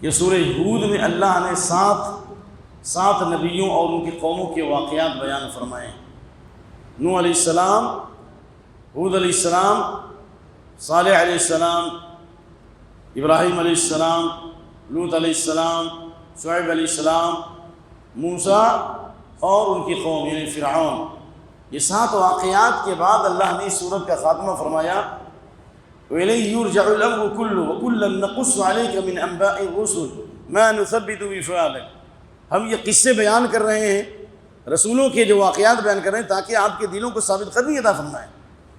یہ سورہ ہود میں اللہ نے سات نبیوں اور ان کی قوموں کے واقعات بیان فرمائے۔ نوح علیہ السلام، ہود علیہ السلام، صالح علیہ السلام، ابراہیم علیہ السلام، لوط علیہ السلام، شعیب علیہ السلام، موسیٰ اور ان کی قوم یعنی فرعون۔ یہ 7 واقعات کے بعد اللہ نے اس سورت کا خاتمہ فرمایا، وَإِلَيْهِ يُرْجَعُ الْأَمْرُ كُلُّهُ وَكُلًّا نَقُصُّ عَلَيْكَ مِنْ أَنْبَاءِ الرُّسُلِ مَا نُثَبِّتُ بِفُؤَادِكَ۔ ہم یہ قصے بیان کر رہے ہیں، رسولوں کے جو واقعات بیان کر رہے ہیں تاکہ آپ کے دلوں کو ثابت قدمی عطا فرمائے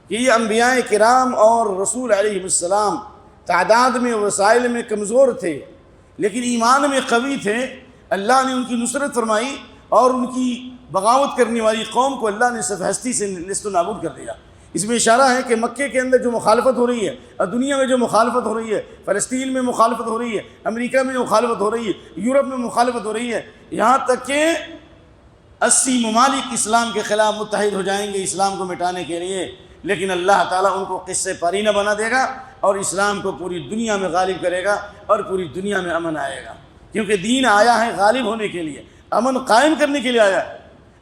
کہ یہ انبیاء کرام اور رسول علیہ السلام تعداد میں وسائل میں کمزور تھے لیکن ایمان میں قوی تھے۔ اللہ نے ان کی نصرت فرمائی اور ان کی بغاوت کرنے والی قوم کو اللہ نے صرف ہستی سے نیست و نابود کر دیا۔ اس میں اشارہ ہے کہ مکے کے اندر جو مخالفت ہو رہی ہے اور دنیا میں جو مخالفت ہو رہی ہے، فلسطین میں مخالفت ہو رہی ہے، امریکہ میں مخالفت ہو رہی ہے، یورپ میں مخالفت ہو رہی ہے، یہاں تک کہ 80 ممالک اسلام کے خلاف متحد ہو جائیں گے اسلام کو مٹانے کے لیے، لیکن اللہ تعالیٰ ان کو قصے پارینہ بنا دے گا اور اسلام کو پوری دنیا میں غالب کرے گا اور پوری دنیا میں امن آئے گا، کیونکہ دین آیا ہے غالب ہونے کے لیے، امن قائم کرنے کے لیے آیا ہے۔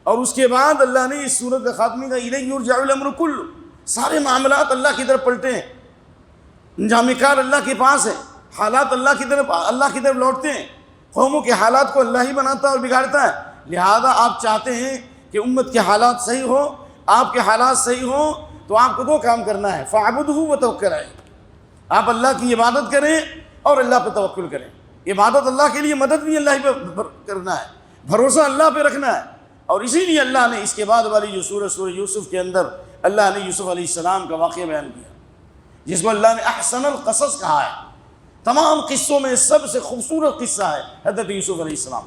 اور اس کے بعد اللہ نے اس سورت کے خاتمے کا الیہ یرجع الامر کلہ، سارے معاملات اللہ کی طرف پلٹے ہیں، انجام کار اللہ کے پاس ہے، حالات اللہ کی طرف لوٹتے ہیں، قوموں کے حالات کو اللہ ہی بناتا اور بگاڑتا ہے۔ لہذا آپ چاہتے ہیں کہ امت کے حالات صحیح ہو، آپ کے حالات صحیح ہوں تو آپ کو 2 کام کرنا ہے، فاعبدہ وتوکل علیہ، آپ اللہ کی عبادت کریں اور اللہ پہ توکل کریں۔ عبادت اللہ کے لیے، مدد بھی اللہ پہ کرنا ہے، بھروسہ اللہ پہ رکھنا ہے، اور اسی لیے اللہ نے اس کے بعد والی جو سورہ یوسف کے اندر اللہ نے یوسف علیہ السلام کا واقعہ بیان کیا، جس کو اللہ نے احسن القصص کہا ہے۔ تمام قصوں میں سب سے خوبصورت قصہ ہے حضرت یوسف علیہ السلام،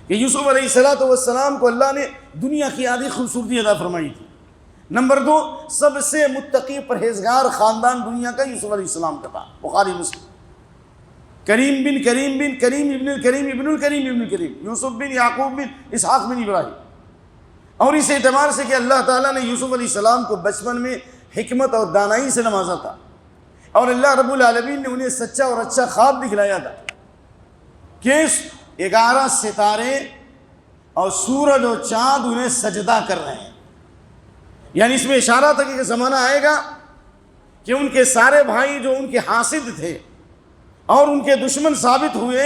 کہ یوسف علیہ السلام کو اللہ نے دنیا کی آدھی خوبصورتی عطا فرمائی تھی۔ نمبر 2، سب سے متقی پرہیزگار خاندان دنیا کا یوسف علیہ السلام کا تھا، بخاری مسلم۔ کریم بن کریم بن کریم ابن الکریم ابن الکریم ابن الکریم، یوسف بن یعقوب بن اسحاق بن ابراہیم۔ اور اس اعتبار سے کہ اللہ تعالیٰ نے یوسف علیہ السلام کو بچپن میں حکمت اور دانائی سے نوازا تھا، اور اللہ رب العالمین نے انہیں سچا اور اچھا خواب دکھلایا تھا کہ 11 ستارے اور سورج اور چاند انہیں سجدہ کر رہے ہیں، یعنی اس میں اشارہ تھا کہ زمانہ آئے گا کہ ان کے سارے بھائی جو ان کے حاسد تھے اور ان کے دشمن ثابت ہوئے،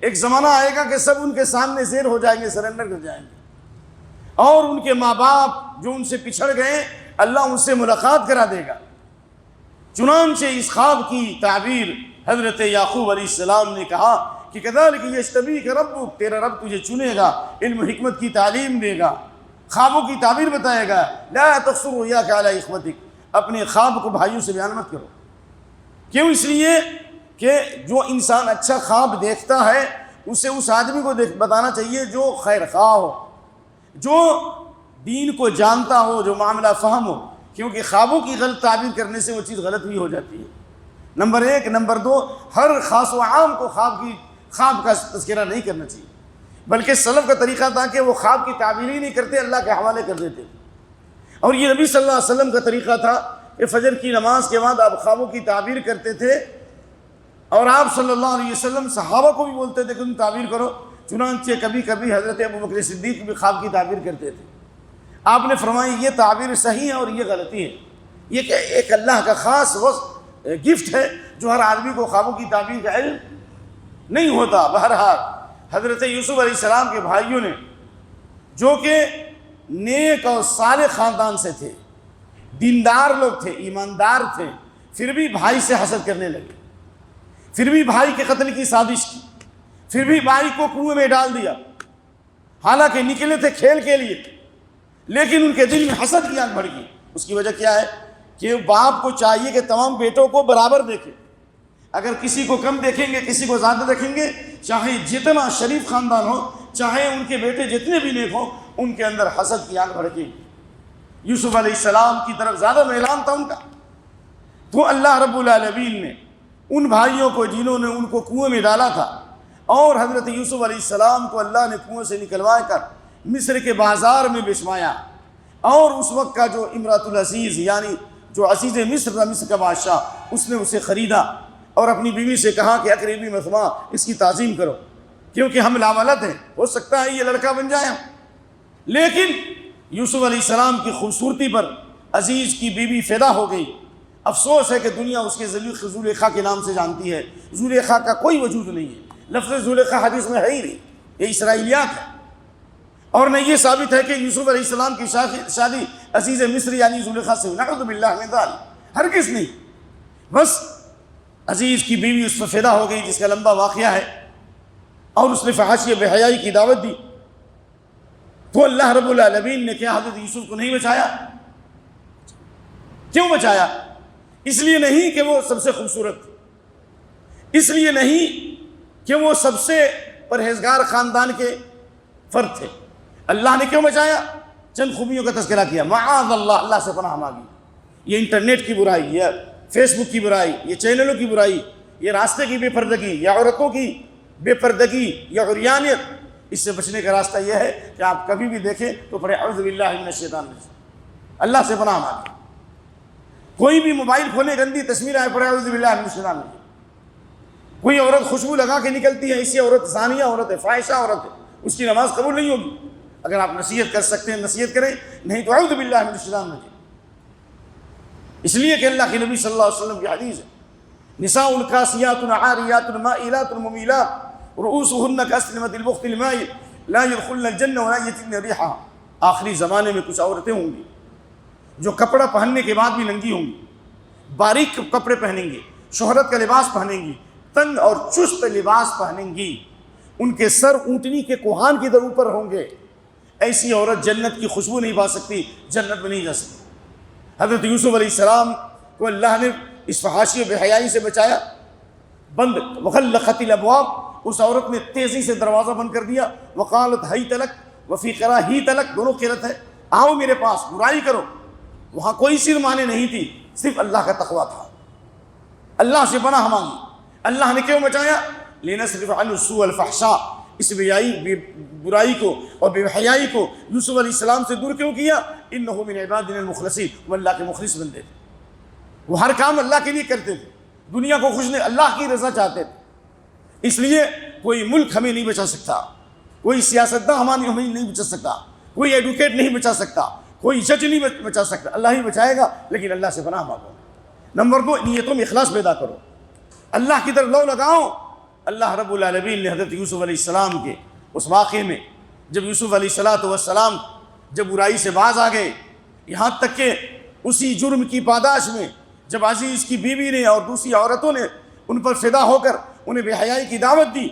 ایک زمانہ آئے گا کہ سب ان کے سامنے زیر ہو جائیں گے، سرنڈر کر جائیں گے، اور ان کے ماں باپ جو ان سے پچھڑ گئے اللہ ان سے ملاقات کرا دے گا۔ چنانچہ اس خواب کی تعبیر حضرت یعقوب علیہ السلام نے کہا کہ کذالک یجتبیک ربک، تیرا رب تجھے چنے گا، علم و حکمت کی تعلیم دے گا، خوابوں کی تعبیر بتائے گا۔ لا تقصر رؤیاک علی اخوتک، اپنے خواب کو بھائیوں سے بیان مت کرو۔ کیوں؟ اس لیے کہ جو انسان اچھا خواب دیکھتا ہے اسے اس آدمی کو بتانا چاہیے جو خیر خواہ ہو، جو دین کو جانتا ہو، جو معاملہ فہم ہو، کیونکہ خوابوں کی غلط تعبیر کرنے سے وہ چیز غلط بھی ہو جاتی ہے۔ نمبر 1۔ نمبر 2، ہر خاص و عام کو خواب کا تذکرہ نہیں کرنا چاہیے، بلکہ سلف کا طریقہ تھا کہ وہ خواب کی تعبیر ہی نہیں کرتے، اللہ کے حوالے کر دیتے تھے۔ اور یہ نبی صلی اللہ علیہ وسلم کا طریقہ تھا کہ فجر کی نماز کے بعد آپ خوابوں کی تعبیر کرتے تھے، اور آپ صلی اللہ علیہ وسلم صحابہ کو بھی بولتے تھے کہ تم تعبیر کرو۔ چنانچہ کبھی کبھی حضرت ابو بکر صدیق بھی خواب کی تعبیر کرتے تھے۔ آپ نے فرمایا یہ تعبیر صحیح ہے اور یہ غلطی ہے، یہ کہ ایک اللہ کا خاص گفٹ ہے جو ہر آدمی کو خوابوں کی تعبیر کا علم نہیں ہوتا۔ بہرحال حضرت یوسف علیہ السلام کے بھائیوں نے، جو کہ نیک اور صالح خاندان سے تھے، دیندار لوگ تھے، ایماندار تھے، پھر بھی بھائی سے حسد کرنے لگے، پھر بھی بھائی کے قتل کی سازش کی، پھر بھی بھائی کو کنویں میں ڈال دیا، حالانکہ نکلے تھے کھیل کے لیے، لیکن ان کے دل میں حسد کی آگ بھڑ گئی۔ اس کی وجہ کیا ہے کہ باپ کو چاہیے کہ تمام بیٹوں کو برابر دیکھے، اگر کسی کو کم دیکھیں گے، کسی کو زیادہ دیکھیں گے، چاہے جتنا شریف خاندان ہو، چاہے ان کے بیٹے جتنے بھی نیک ہوں، ان کے اندر حسد کی آگ بھڑکے گی۔ یوسف علیہ السلام کی طرف زیادہ میلان تھا ان کا، تو اللہ رب العالمین نے ان بھائیوں کو جنہوں نے ان کو کنویں میں ڈالا تھا، اور حضرت یوسف علیہ السلام کو اللہ نے کنویں سے نکلوا کر مصر کے بازار میں بچھوایا، اور اس وقت کا جو امرات العزیز یعنی جو عزیز مصر تھا، مصر کا بادشاہ، اس نے اسے خریدا اور اپنی بیوی سے کہا کہ اقربی مثواں، اس کی تعظیم کرو کیونکہ ہم لاملد ہیں، ہو سکتا ہے یہ لڑکا بن جائے. لیکن یوسف علیہ السلام کی خوبصورتی پر عزیز کی بیوی فدا ہو گئی. افسوس ہے کہ دنیا اس کے زلیخا کے نام سے جانتی ہے. زلیخا کا کوئی وجود نہیں ہے. لفظ زلیخا حدیث میں ہے ہی نہیں، یہ اسرائیلیات ہے. اور نہ یہ ثابت ہے کہ یوسف علیہ السلام کی شادی عزیز مصر یعنی زلیخا سے، نعوذ باللہ من ذلک، ہرگز نہیں. بس عزیز کی بیوی اس پر فدا ہو گئی، جس کا لمبا واقعہ ہے، اور اس نے فحاشی بے حیائی کی دعوت دی. تو اللہ رب العالمین نے کیا حضرت یوسف کو نہیں بچایا؟ کیوں بچایا؟ اس لیے نہیں کہ وہ سب سے خوبصورت، اس لیے نہیں کہ وہ سب سے پرہیزگار خاندان کے فرد تھے. اللہ نے کیوں بچایا؟ چند خوبیوں کا تذکرہ کیا. معاذ اللہ، اللہ سے پناہ مانگی. یہ انٹرنیٹ کی برائی، یہ فیس بک کی برائی، یہ چینلوں کی برائی، یہ راستے کی بے پردگی، یا عورتوں کی بے پردگی یا عریانیت، اس سے بچنے کا راستہ یہ ہے کہ آپ کبھی بھی دیکھیں تو پڑھیں اعوذ باللہ من الشیطان الرجیم، اللہ سے پناہ مانگیں. کوئی بھی موبائل کھولے گندی تصویر آئے پڑھیں اعوذ باللہ من الشیطان الرجیم. کوئی عورت خوشبو لگا کے نکلتی ہے، اس سے عورت زانیہ عورت ہے، فاحشہ عورت ہے، اس کی نماز قبول نہیں ہوگی. اگر آپ نصیحت کر سکتے ہیں نصیحت کریں، نہیں تو اعوذ باللہ من الشیطان الرجیم. اس لیے کہ اللہ کے نبی صلی اللہ علیہ وسلم کی حدیث ہے، نساء کاسیات عاریات مائلات ممیلات رؤوسهن كأسنمة البخت المائل لا يدخلن الجنة ولا يجدن ريحها. آخری زمانے میں کچھ عورتیں ہوں گی جو کپڑا پہننے کے بعد بھی ننگی ہوں گی، باریک کپڑے پہنیں گی، شہرت کا لباس پہنیں گی، تنگ اور چست لباس پہنیں گی، ان کے سر اونٹنی کے کوہان کی طرح اوپر ہوں گے. ایسی عورت جنت کی خوشبو نہیں پا سکتی، جنت میں نہیں جا سکتی. حضرت یوسف علیہ السلام کو اللہ نے اس فحاشی و بے حیائی سے بچایا. بند وغلقت الابواب، اس عورت نے تیزی سے دروازہ بند کر دیا. وقالت ہیت لک وفی قراء ہیت لک، دونوں قرأت ہے، آؤ میرے پاس برائی کرو. وہاں کوئی سر معنی نہیں تھی، صرف اللہ کا تقویٰ تھا. اللہ سے پناہ مانگی. اللہ نے کیوں بچایا؟ لنصرف عنہ السوء والفحشاء، اس برائی کو اور بے حیائی کو یوسف علیہ السلام سے دور کیوں کیا؟ انہ من عبادنا المخلصین، وہ اللہ کے مخلص بندے تھے. وہ ہر کام اللہ کے لیے کرتے تھے، دنیا کو خوش نہیں، اللہ کی رضا چاہتے تھے. اس لیے کوئی ملک ہمیں نہیں بچا سکتا، کوئی سیاستداں ہمیں نہیں بچا سکتا، کوئی ایڈوکیٹ نہیں بچا سکتا، کوئی جج نہیں بچا سکتا. اللہ ہی بچائے گا، لیکن اللہ سے پناہ مانگو. نمبر 2، نیتوں میں اخلاص پیدا کرو، اللہ کی طرف لو لگاؤ. اللہ رب العالمین نے حضرت یوسف علیہ السلام کے اس واقعے میں، جب یوسف علیہ السلام جب برائی سے باز آ گئے، یہاں تک کہ اسی جرم کی پاداش میں جب عزیز کی بیوی نے اور دوسری عورتوں نے ان پر فدا ہو کر انہیں بے حیائی کی دعوت دی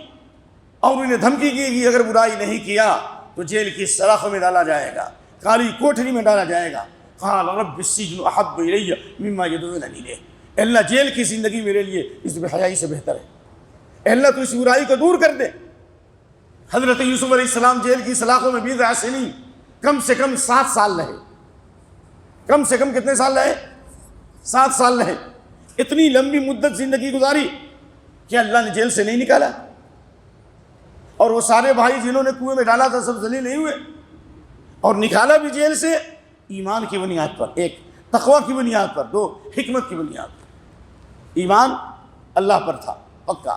اور انہیں دھمکی کی کہ اگر برائی نہیں کیا تو جیل کی سلاخوں میں ڈالا جائے گا، کالی کوٹری میں ڈالا جائے گا. قال رب السجن احب الی مما یدعوننی الیہ، اللہ جیل کی زندگی میرے لیے اس بے حیائی سے بہتر ہے. اللہ تو اس برائی کو دور کر دے. حضرت یوسف علیہ السلام جیل کی سلاخوں میں 20 سنین، کم سے کم 7 سال رہے. کم سے کم کتنے سال رہے؟ 7 سال رہے. اتنی لمبی مدت زندگی گزاری کہ اللہ نے جیل سے نہیں نکالا. اور وہ سارے بھائی جنہوں نے کنویں میں ڈالا تھا سب ذلیل نہیں ہوئے، اور نکالا بھی جیل سے ایمان کی بنیاد پر، 1 تقویٰ کی بنیاد پر، 2 حکمت کی بنیاد پر. ایمان اللہ پر تھا پکا،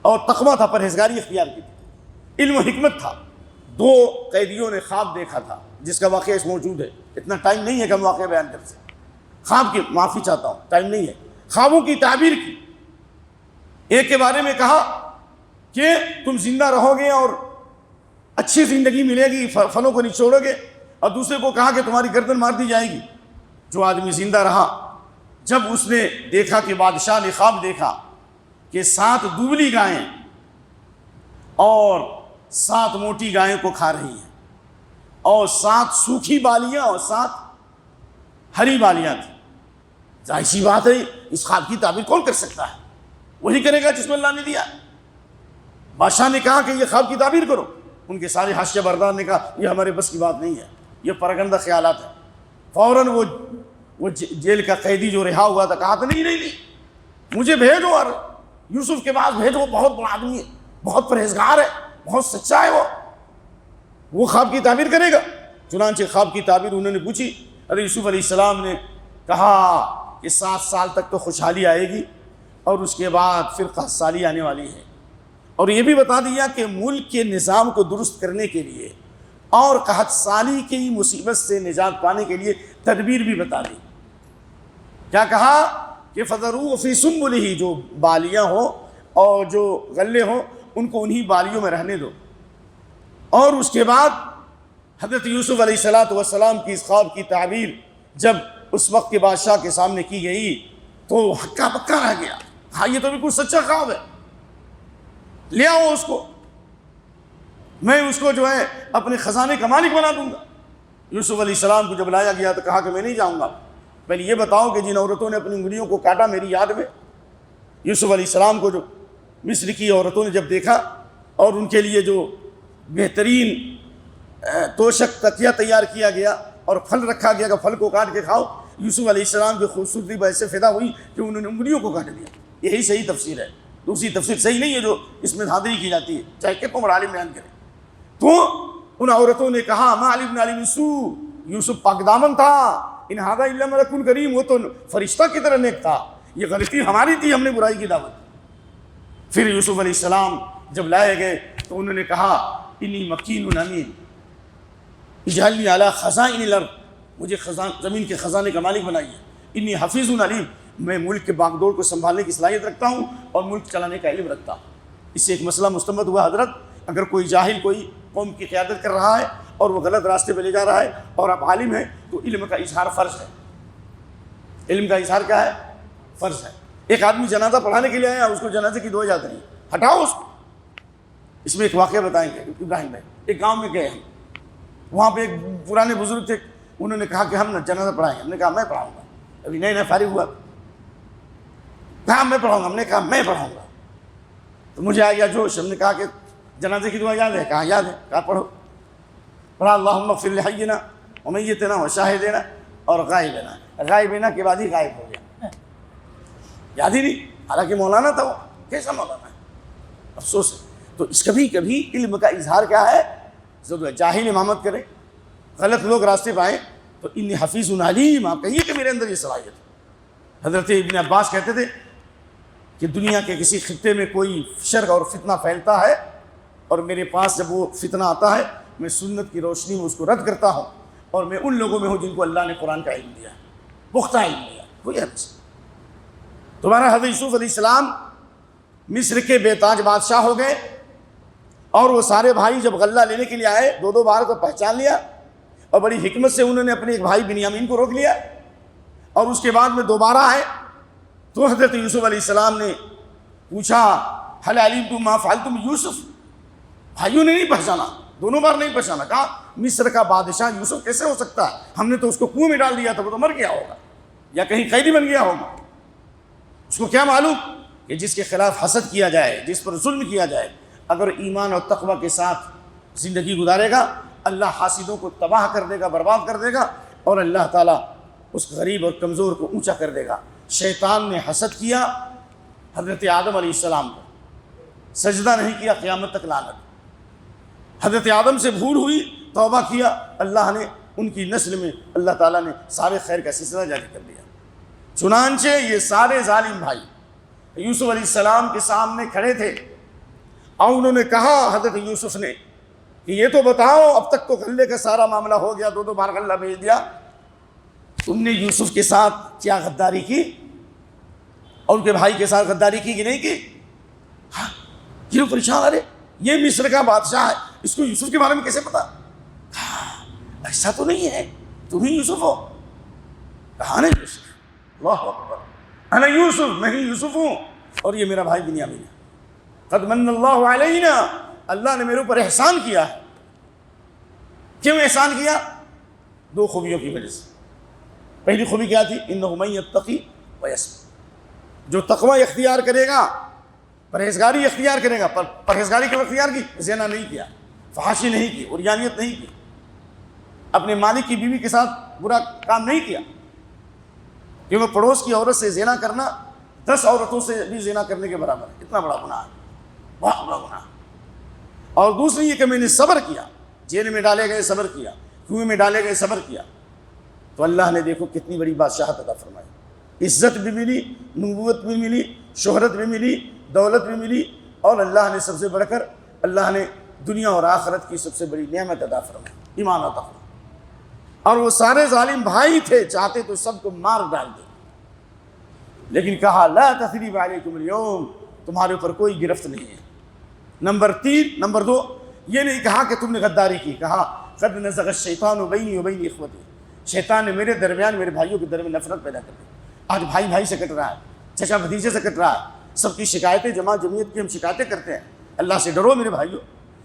اور تقویٰ تھا، پرہیزگاری اختیار کی تھی، علم و حکمت تھا. 2 قیدیوں نے خواب دیکھا تھا جس کا واقعہ اس موجود ہے. اتنا ٹائم نہیں ہے کہ ہم واقعہ بیان کر سکیں. خواب کی معافی چاہتا ہوں، ٹائم نہیں ہے. خوابوں کی تعبیر کی. ایک کے بارے میں کہا کہ تم زندہ رہو گے اور اچھی زندگی ملے گی، فنوں کو نچوڑو گے، اور دوسرے کو کہا کہ تمہاری گردن مار دی جائے گی. جو آدمی زندہ رہا، جب اس نے دیکھا کہ بادشاہ نے خواب دیکھا کہ 7 دبلی گائیں اور 7 موٹی گائیں کو کھا رہی ہیں، اور 7 سوکھی بالیاں اور 7 ہری بالیاں تھیں. ظاہر سی بات ہے اس خواب کی تعبیر کون کر سکتا ہے؟ وہی کرے گا جس میں اللہ نے دیا. بادشاہ نے کہا کہ یہ خواب کی تعبیر کرو. ان کے سارے حاشیہ بردار نے کہا یہ ہمارے بس کی بات نہیں ہے، یہ پرگندہ خیالات ہیں. فوراً وہ جیل کا قیدی جو رہا ہوا تھا کہا تھا نہیں مجھے بھیجو، اور یوسف کے پاس بھیجو، وہ بہت بڑا آدمی ہے، بہت پرہیزگار ہے، بہت سچا ہے، وہ خواب کی تعبیر کرے گا. چنانچہ خواب کی تعبیر انہوں نے پوچھی. حضرت یوسف علیہ السلام نے کہا کہ 7 سال تک تو خوشحالی آئے گی، اور اس کے بعد فرقہ سالی آنے والی ہے، اور یہ بھی بتا دیا کہ ملک کے نظام کو درست کرنے کے لیے اور قحط سالی کی مصیبت سے نجات پانے کے لیے تدبیر بھی بتا دی۔ کیا کہا کہ فَذَرُوهُ فِي سُنبُلِهِ، جو بالیاں ہوں اور جو غلے ہوں ان کو انہی بالیوں میں رہنے دو۔ اور اس کے بعد حضرت یوسف علیہ السلام کی اس خواب کی تعبیر جب اس وقت کے بادشاہ کے سامنے کی گئی تو ہکا بکا رہ گیا، ہاں یہ تو بالکل سچا خواب ہے، لے آؤ اس کو، میں اس کو جو ہے اپنے خزانے کا مالک بنا دوں گا۔ یوسف علیہ السلام کو جب لایا گیا تو کہا کہ میں نہیں جاؤں گا، پہلے یہ بتاؤ کہ جن عورتوں نے اپنی انگلیوں کو کاٹا میری یاد میں۔ یوسف علیہ السلام کو جو مصر کی عورتوں نے جب دیکھا اور ان کے لیے جو بہترین توشک تکیہ تیار کیا گیا اور پھل رکھا گیا کہ پھل کو کاٹ کے کھاؤ، یوسف علیہ السلام کی خوبصورتی پر ایسے فدا ہوئی کہ انہوں نے انگلیوں کو کاٹ دیا۔ یہی صحیح تفسیر ہے، دوسری تفسیر صحیح نہیں ہے جو اس میں دھاندلی کی جاتی ہے، چاہے کتنا بڑا عالم بیان کرے۔ تو ان عورتوں نے کہا ما علمنا علی سوء، یوسف پاک دامن تھا، ان ھذا الا ملک کریم، وہ تو فرشتہ کی طرح نیک تھا، یہ غلطی ہماری تھی، ہم نے برائی کی دعوت۔ پھر یوسف علیہ السلام جب لائے گئے تو انہوں نے کہا انی مکین امین اجعلنی علی خزائن الارض، مجھے زمین کے خزانے کا مالک بنائیے، انی حفیظ علیم، میں ملک کے باغ ڈور کو سنبھالنے کی صلاحیت رکھتا ہوں اور ملک چلانے کا علم رکھتا ہوں۔ اس سے ایک مسئلہ مستمد ہوا حضرت، اگر کوئی جاہل کوئی قوم کی قیادت کر رہا ہے اور وہ غلط راستے پہ لے جا رہا ہے اور آپ عالم ہیں تو علم کا اظہار فرض ہے۔ علم کا اظہار کیا ہے؟ فرض ہے۔ ایک آدمی جنازہ پڑھانے کے لیے آیا، اس کو جنازے کی دعا یاد نہیں، ہٹاؤ اس کو۔ اس میں ایک واقعہ بتائیں گے ابراہیم بھائی، ایک گاؤں میں گئے ہم، وہاں پہ ایک پرانے بزرگ تھے، انہوں نے کہا کہ ہم جنازہ پڑھائیں گے، ہم نے کہا میں پڑھاؤں گا، ابھی نئے فارغ ہوا، کہا میں پڑھاؤں گا، ہم نے کہا میں پڑھاؤں گا، تو مجھے آ گیا جوش، ہم نے کہا کہ جنازے کی دعا یاد ہے؟ کہا یاد ہے، کہا پڑھو، پڑھا اللہم اغفر لحینا ومیتنا وشاہدنا اور غائبنا، غائبنا کے بعد ہی غائب ہو گیا، یاد ہی نہیں، حالانکہ مولانا تھا وہ، کیسا مولانا ہے، افسوس ہے۔ تو اس کبھی کبھی علم کا اظہار کیا ہے؟ ضرور ہے، جاہل امامت کرے، غلط لوگ راستے پہ آئیں تو انی حفیظ علیم، آپ کہیے کہ میرے اندر یہ صلاحیت ہے۔ حضرت ابن عباس کہتے تھے کہ دنیا کے کسی خطے میں کوئی شر اور فتنہ پھیلتا ہے اور میرے پاس جب وہ فتنہ آتا ہے میں سنت کی روشنی میں اس کو رد کرتا ہوں، اور میں ان لوگوں میں ہوں جن کو اللہ نے قرآن کا علم دیا ہے، پختہ علم دیا، کوئی حدیث۔ تمہارا حضرت یوسف علیہ السلام مصر کے بے تاج بادشاہ ہو گئے، اور وہ سارے بھائی جب غلہ لینے کے لیے آئے دو بار تو پہچان لیا، اور بڑی حکمت سے انہوں نے اپنے ایک بھائی بنیامین کو روک لیا، اور اس کے بعد میں دوبارہ آئے تو حضرت یوسف علیہ السلام نے پوچھا هل علمتم ما فعلتم یوسف، بھائیوں نے نہیں پہچانا، دونوں بار نہیں پہچانا، کہا مصر کا بادشاہ یوسف کیسے ہو سکتا ہے، ہم نے تو اس کو کنویں میں ڈال دیا تھا، وہ تو مر گیا ہوگا یا کہیں قیدی بن گیا ہوگا، اس کو کیا معلوم کہ جس کے خلاف حسد کیا جائے، جس پر ظلم کیا جائے، اگر ایمان اور تقوی کے ساتھ زندگی گزارے گا اللہ حاسدوں کو تباہ کر دے گا، برباد کر دے گا، اور اللہ تعالیٰ اس غریب اور کمزور کو اونچا کر دے گا۔ شیطان نے حسد کیا حضرت آدم علیہ السلام کو، سجدہ نہیں کیا، قیامت تک لعنت۔ حضرت آدم سے بھول ہوئی، توبہ کیا، اللہ نے ان کی نسل میں اللہ تعالیٰ نے سارے خیر کا سلسلہ جاری کر دیا۔ چنانچہ یہ سارے ظالم بھائی یوسف علیہ السلام کے سامنے کھڑے تھے، اور انہوں نے کہا حضرت یوسف نے کہ یہ تو بتاؤ، اب تک تو غلے کا سارا معاملہ ہو گیا، دو بار غلہ بھیج دیا، تم نے یوسف کے ساتھ کیا غداری کی اور ان کے بھائی کے ساتھ غداری کی کہ نہیں کی؟ ہاں، یہ پریشان، ارے یہ مصر کا بادشاہ ہے، اس کو یوسف کے بارے میں کیسے پتا؟ ایسا تو نہیں ہے، تم ہی یوسف ہو؟ کہاں ہے یوسف؟ اللہ اکبر، انا یوسف، میں ہی یوسف ہوں، اور یہ میرا بھائی بنیامین ہے۔ قد من اللہ علینا، اللہ نے میرے اوپر احسان کیا ہے۔ کیوں احسان کیا؟ دو خوبیوں کی وجہ سے۔ پہلی خوبی کیا تھی؟ انہ من یتقی ویصبر، جو تقوی اختیار کرے گا، پرہیزگاری اختیار کرے گا، پرہیزگاری کیوں اختیار کی؟ زنا نہیں کیا، فحاشی نہیں کی، عریانیت نہیں کی، اپنے مالک کی بیوی کے ساتھ برا کام نہیں کیا، کیونکہ پڑوس کی عورت سے زنا کرنا 10 عورتوں سے بھی زنا کرنے کے برابر ہے، اتنا بڑا گناہ ہے، بہت بڑا گناہ ہے۔ اور دوسری یہ کہ میں نے صبر کیا، جیل میں ڈالے گئے صبر کیا، کنویں میں ڈالے گئے صبر کیا، تو اللہ نے دیکھو کتنی بڑی بادشاہت عطا فرمائی۔ عزت بھی ملی، نبوت بھی ملی، شہرت بھی ملی، دولت بھی ملی، اور اللہ نے سب سے بڑھ کر اللہ نے دنیا اور آخرت کی سب سے بڑی نعمت عطا فرمائی، ایمان عطا فرمائی۔ اور وہ سارے ظالم بھائی تھے، چاہتے تو سب کو مار ڈال دے، لیکن کہا لا تثریب علیکم اليوم، تمہارے اوپر کوئی گرفت نہیں ہے۔ نمبر دو، یہ نہیں کہا کہ تم نے غداری کی، کہا قد نزغ الشیطان بینی و بین اخوتی، شیطان نے میرے درمیان، میرے بھائیوں کے درمیان نفرت پیدا کر دی۔ آج بھائی بھائی سے کٹ رہا ہے، چچا بھتیجے سے کٹ رہا ہے، سب کی شکایتیں، جماعت جمعیت کی ہم شکایتیں کرتے ہیں۔ اللہ سے ڈرو میرے بھائیوں،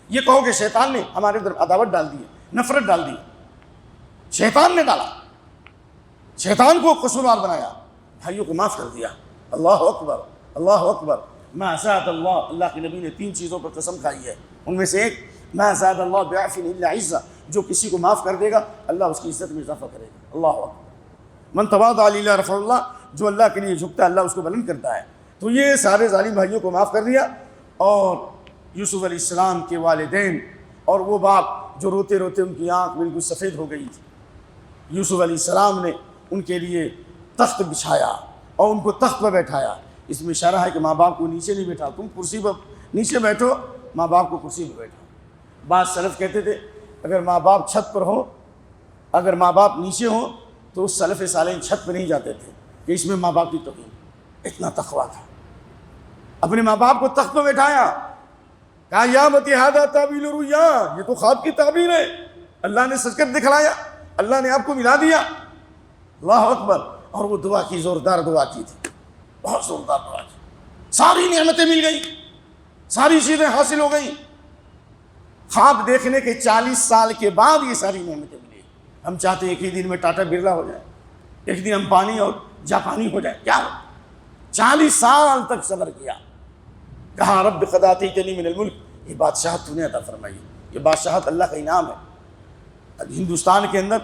یہ کہو کہ شیطان نے ہمارے اندر عداوت ڈال دی ہے، نفرت ڈال دی، شیطان نے ڈالا، شیطان کو قصوروار بنایا، بھائیوں کو معاف کر دیا۔ اللہ اکبر، اللہ اکبر۔ ما زاد اللہ، اللہ کے نبی نے 3 چیزوں پر قسم کھائی ہے، ان میں سے ایک ما زاد اللہ بعفو الا عزا، جو کسی کو معاف کر دے گا اللہ اس کی عزت میں اضافہ کرے گا۔ اللہ اکبر۔ من تواضع للہ رفع اللہ، جو اللہ کے لیے جھکتا ہے اللہ اس کو بلند کرتا ہے۔ تو یہ سارے ظالم بھائیوں کو معاف کر دیا، اور یوسف علیہ السلام کے والدین اور وہ باپ جو روتے روتے ان کی آنکھ بالکل سفید ہو گئی تھی، یوسف علیہ السلام نے ان کے لیے تخت بچھایا اور ان کو تخت پر بیٹھایا۔ اس میں اشارہ ہے کہ ماں باپ کو نیچے نہیں بیٹھا، تم کرسی پر نیچے بیٹھو، ماں باپ کو کرسی پر بیٹھو۔ بعض سلف کہتے تھے اگر ماں باپ چھت پر ہو، اگر ماں باپ نیچے ہوں تو اس سلف صالحین چھت پہ نہیں جاتے تھے کہ اس میں ماں باپ کی توہین، اتنا تقویٰ تھا۔ اپنے ماں باپ کو تخت پہ بٹھایا، کہا یا بتی ھذا تعبیر رؤیا، یہ تو خواب کی تعبیر ہے، اللہ نے سچ کر دکھلایا، اللہ نے آپ کو ملا دیا۔ اللہ اکبر۔ اور وہ دعا کی، زوردار دعا کی تھی، بہت زوردار دعا کی، ساری نعمتیں مل گئی، ساری چیزیں حاصل ہو گئیں۔ خواب دیکھنے کے 40 سال کے بعد یہ ساری نعمتیں ملی۔ ہم چاہتے ہیں ایک ہی دن میں ٹاٹا برلا ہو جائے، ایک دن امبانی اور جاپانی ہو جائے، کیا ہو؟ 40 سال تک صبر کیا، کہا رب قد آتیتنی من الملک، یہ بادشاہت تو نے عطا فرمائی، یہ بادشاہت اللہ کا انعام ہے۔ ہندوستان کے اندر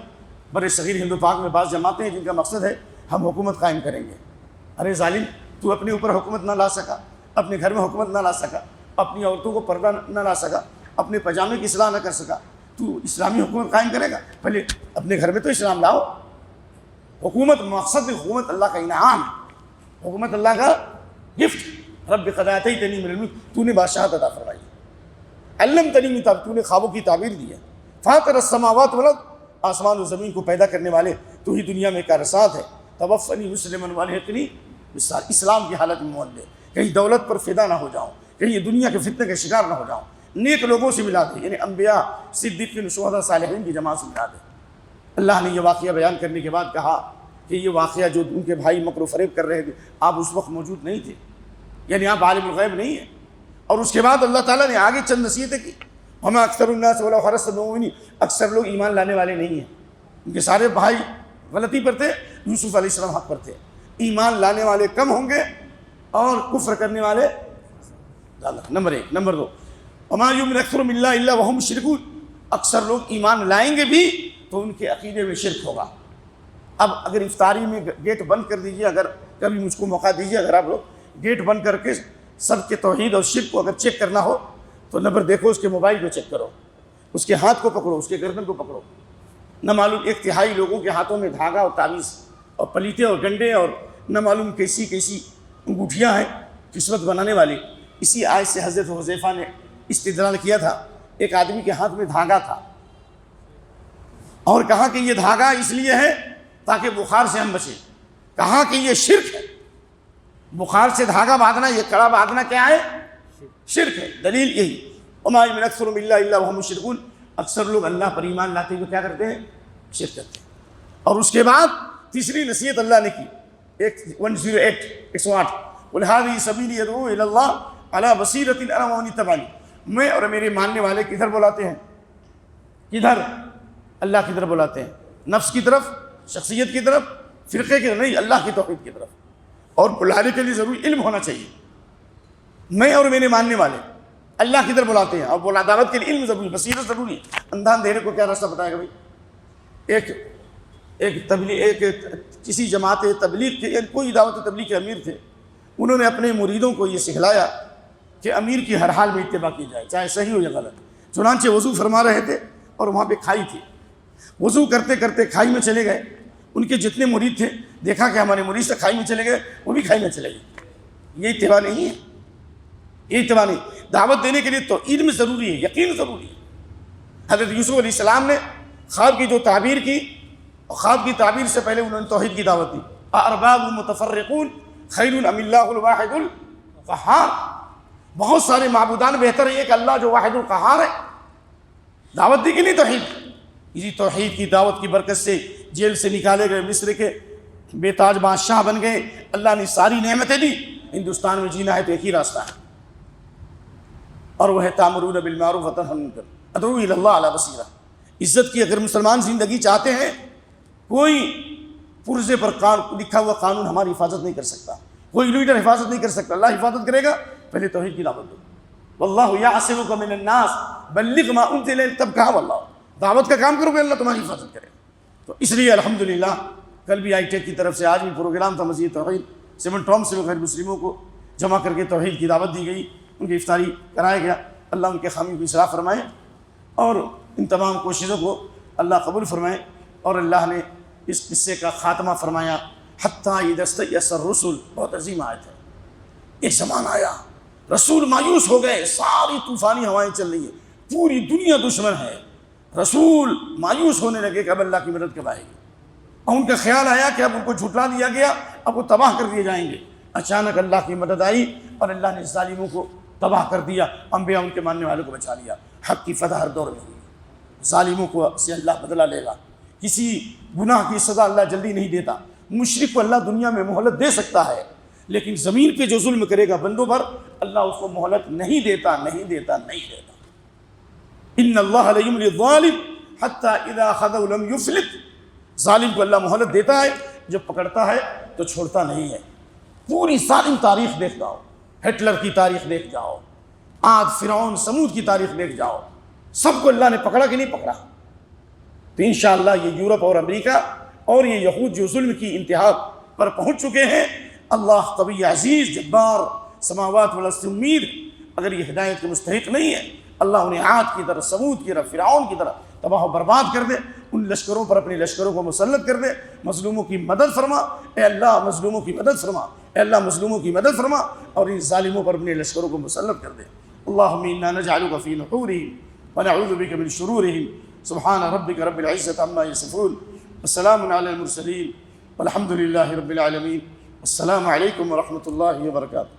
بڑے صغیر ہندو پاک میں بعض جماعتیں ہیں جن کا مقصد ہے ہم حکومت قائم کریں گے۔ ارے ظالم، تو اپنے اوپر حکومت نہ لا سکا، اپنے گھر میں حکومت نہ لا سکا، اپنی عورتوں کو پردہ نہ لا سکا، اپنے پاجامے کی اصلاح نہ کر سکا، تو اسلامی حکومت قائم کرے گا؟ پہلے اپنے گھر میں تو اسلام لاؤ۔ حکومت، مقصد حکومت اللہ کا انعام، حکومت اللہ کا گفٹ۔ رب قد آتیتنی من الملک، تو نے بادشاہت عطا فرمائی، علمتنی من تعبیر، تو نے خوابوں کی تعبیر دی ہے، فاطر السماوات والارض، آسمان و زمین کو پیدا کرنے والے تو ہی دنیا میں کارساز ہے، توفنی مسلما والحقنی بالصالحین، اسلام کی حالت میں موت دے، کہیں دولت پر فدا نہ ہو جاؤں، کہیں یہ دنیا کے فتنے کے شکار نہ ہو جاؤں، نیک لوگوں سے ملا دے، یعنی انبیاء، صدیقین، شہداء، صالحین کی جماعت سے ملا دے۔ اللہ نے یہ واقعہ بیان کرنے کے بعد کہا کہ یہ واقعہ جو ان کے بھائی مکر و فریب کر رہے تھے، آپ اس وقت موجود نہیں تھے، یعنی آپ عالم الغیب نہیں ہیں۔ اور اس کے بعد اللہ تعالیٰ نے آگے چند نصیحتیں کی، وما اکثر الناس ولو حرصت بالمؤمنین، اکثر لوگ ایمان لانے والے نہیں ہیں۔ ان کے سارے بھائی غلطی پر تھے، یوسف علیہ السلام حق پر تھے۔ ایمان لانے والے کم ہوں گے اور کفر کرنے والے زیادہ۔ نمبر 1۔ نمبر 2، وما یؤمن اکثرهم الا وهم مشرکون، اکثر لوگ ایمان لائیں گے بھی تو ان کے عقیدے میں شرک ہوگا۔ اب اگر افطاری میں گیٹ بند کر دیجیے، اگر کبھی مجھ کو موقع دیجیے، اگر آپ لوگ گیٹ بند کر کے سب کے توحید اور شرک کو اگر چیک کرنا ہو تو نمبر دیکھو، اس کے موبائل کو چیک کرو، اس کے ہاتھ کو پکڑو، اس کے گردن کو پکڑو۔ نہ معلوم 1/3 لوگوں کے ہاتھوں میں دھاگا اور تعویذ اور پلیتے اور ڈنڈے، اور نہ معلوم کیسی کیسی انگوٹھیاں ہیں قسمت بنانے والی۔ اسی آیت سے حضرت حذیفہ نے استدلال کیا تھا، ایک آدمی کے ہاتھ میں دھاگا تھا اور کہا کہ یہ دھاگا اس لیے ہے تاکہ بخار سے ہم بچیں، کہا کہ یہ شرک ہے، بخار سے دھاگا باندھنا، یہ کڑا باندھنا کیا ہے؟ شرک ہے۔ دلیل یہی، وما یؤمن اکثرهم الا وهم مشرکون، اکثر لوگ اللہ پر ایمان لاتے ہوئے کیا کرتے ہیں؟ شرک کرتے ہیں۔ اور اس کے بعد تیسری نصیحت اللہ نے کی، 108 قل هذه سبیلی ادعو الی اللہ علی بصیرۃ انا ومن اتبعنی، میں اور میرے ماننے والے کدھر بلاتے ہیں؟ کدھر؟ اللہ کی طرف بلاتے ہیں، نفس کی طرف، شخصیت کی طرف، فرقے کی طرف نہیں، اللہ کی توحید کی طرف۔ اور بلانے کے لیے ضروری علم ہونا چاہیے۔ میں اور میرے ماننے والے اللہ کی طرف بلاتے ہیں، اور بولا دعوت کے لیے علم ضروری، بصیرت ضروری ہے۔ اندھا اندھیرے کو کیا راستہ بتائے گا بھائی؟ ایک کسی جماعت تبلیغ کے، کوئی دعوت تبلیغ کے امیر تھے، انہوں نے اپنے مریدوں کو یہ سکھلایا کہ امیر کی ہر حال میں اتباع کی جائے، چاہے صحیح ہو یا غلط۔ چنانچہ وضو فرما رہے تھے اور وہاں پہ کھائی تھی، وضو کرتے کرتے کھائی میں چلے گئے، ان کے جتنے مرید تھے دیکھا کہ ہمارے مرید سے کھائی میں چلے گئے، وہ بھی کھائی میں چلے گئے. یہ اتباع نہیں ہے، یہ اتباع نہیں. دعوت دینے کے لیے تو علم ضروری ہے، یقین ضروری ہے. حضرت یوسف علیہ السلام نے خواب کی جو تعبیر کی، خواب کی تعبیر سے پہلے انہوں نے توحید کی دعوت دی. ارباب متفرقون خیر ام اللہ الواحد القہار، بہت سارے معبودان بہتر ہے ایک اللہ جو واحد القہار ہے. دعوت دی کہ نہیں توحید؟ اسی توحید کی دعوت کی برکت سے جیل سے نکالے گئے، مصر کے بے تاج بادشاہ بن گئے. اللہ نے ساری نعمتیں دی. ہندوستان میں جینا ہے تو ایک ہی راستہ ہے، اور وہ ہے تامرون بالمعروف وتنہون عن المنکر ادعو الی اللہ علی بصیرہ. عزت کی اگر مسلمان زندگی چاہتے ہیں، کوئی پرزے پر لکھا ہوا قانون ہماری حفاظت نہیں کر سکتا، کوئی لیڈر حفاظت نہیں کر سکتا. اللہ حفاظت کرے گا. پہلے توحید کی دعوت دو. واللہ یعصمک من الناس بلغ ما انزل الیک، تب کہا واللہ دعوت کا کام کرو گے اللہ تمہاری حفاظت کرے گا. تو اس لیے الحمدللہ کل بھی آئی ٹیک کی طرف سے آج بھی پروگرام تھا مسجد توحید. 7 ٹام سے غیر مسلموں کو جمع کر کے توحید کی دعوت دی گئی، ان کی افطاری کرایا گیا. اللہ ان کے خامیوں کی اصلاح فرمائے اور ان تمام کوششوں کو اللہ قبول فرمائے. اور اللہ نے اس قصے کا خاتمہ فرمایا حتیٰ اذا استیأس الرسل. بہت عظیم آیت ہے. ایک زمانہ آیا رسول مایوس ہو گئے، ساری طوفانی ہوائیں چل رہی ہیں، پوری دنیا دشمن ہے. رسول مایوس ہونے لگے کہ اب اللہ کی مدد کب آئے گی. اور ان کا خیال آیا کہ اب ان کو جھٹلا دیا گیا، اب وہ تباہ کر دیے جائیں گے. اچانک اللہ کی مدد آئی اور اللہ نے ظالموں کو تباہ کر دیا، انبیاء ان کے ماننے والوں کو بچا لیا. حق کی فتح ہر دور میں ہوئی. ظالموں کو سے اللہ بدلہ لے گا. کسی گناہ کی سزا اللہ جلدی نہیں دیتا. مشرک کو اللہ دنیا میں مہلت دے سکتا ہے، لیکن زمین پہ جو ظلم کرے گا بندوں پر، اللہ اس کو مہلت نہیں دیتا، نہیں دیتا، نہیں دیتا. ان اللہ لیملی الظالم حتی اذا اخذہ لم یفلت. ظالم کو اللہ مہلت دیتا ہے، جب پکڑتا ہے تو چھوڑتا نہیں ہے. پوری ظالم تاریخ دیکھ جاؤ، ہٹلر کی تاریخ دیکھ جاؤ، عاد فرعون سمود کی تاریخ دیکھ جاؤ، سب کو اللہ نے پکڑا کہ نہیں پکڑا. تو انشاءاللہ یہ یورپ اور امریکہ اور یہ یہود جو ظلم کی انتہا پر پہنچ چکے ہیں، اللہ قوی عزیز جبار سماوات والارض سے امید اگر یہ ہدایت کے مستحق نہیں ہے، اللہ انہیں عاد کی طرح، سمود کی طرح، فرعون کی طرح تباہ و برباد کر دے. ان لشکروں پر اپنے لشکروں کو مسلط کر دے. مظلوموں کی مدد فرما اے اللہ، مظلوموں کی مدد فرما اے اللہ، مظلوموں کی مدد فرما اور ان ظالموں پر اپنے لشکروں کو مسلط کر دے. اللہم انا نجعلک فی نحورہم ونعوذ بک من شرورہم. سبحان ربک رب العزۃ عما یصفون وسلام علی المرسلین والحمد للہ رب العالمین. السلام علیکم ورحمۃ اللہ وبرکاتہ.